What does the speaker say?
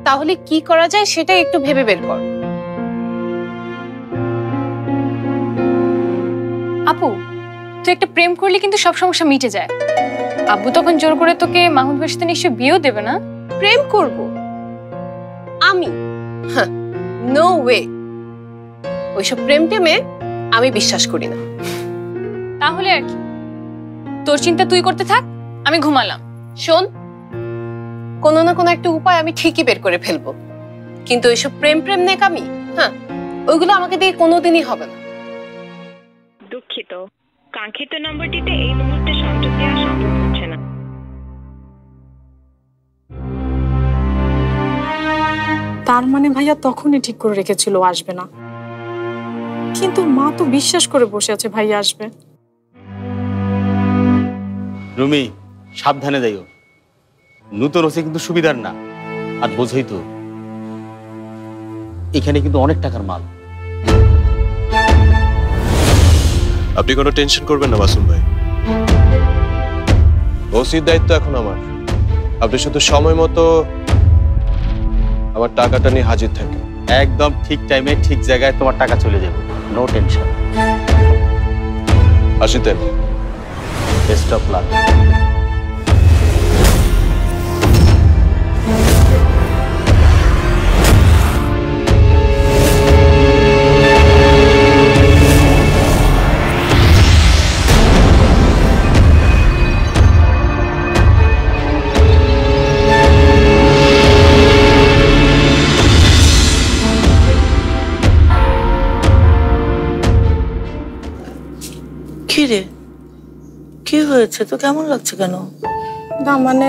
তাহলে কি করা যায় সেটা একটু ভেবে বের কর। আপু, তুই একটা প্রেম করলে কিন্তু সব সমস্যা মিটে যায়। আব্বু তখন জোর করে তোকে মাহমুদ ভাইয়ের সাথে নিশ্চয়ই বিয়েও দেবে না? প্রেম করব আমি? No way. ওইসব প্রেম টেমে আমি বিশ্বাস করি না। তাহলে আর কি, তোর চিন্তা তুই করতে থাক, আমি ঘুমালাম। শোন, কোনো না কোনো একটা উপায় আমি ঠিকই বের করে ফেলবো, কিন্তু ওইসব প্রেম প্রেম নেকামি, ওইগুলো আমাকে দিয়ে কোনোদিনই হবে না। দুঃখিত, কাঙ্ক্ষিত নম্বরটিতে এই মুহূর্তে সংযোগ দেওয়া সম্ভব হচ্ছে না। তার মানে ভাইয়া তখনই ঠিক করে রেখেছিল আসবে না, কিন্তু মা তো বিশ্বাস করে বসে আছে ভাইয়া আসবে। রুমি, সাবধানে যাইও। নূতন হচ্ছে কিন্তু সুবিধার না, আর বোঝই তো এখানে কিন্তু অনেক টাকার মাল। আপনি কোনো টেনশন করবেন না মাসুম ভাই, ওসির দায়িত্ব এখন আমার। আপনি শুধু সময় মতো আমার টাকাটা নিয়ে হাজির থাকেন। একদম ঠিক টাইমে ঠিক জায়গায় তোমার টাকা চলে যাবে, নো টেনশন। আসিতেন, বেস্ট অফ লাক। কি রে, কি হয়েছে? তো কেমন লাগছে কেন? না মানে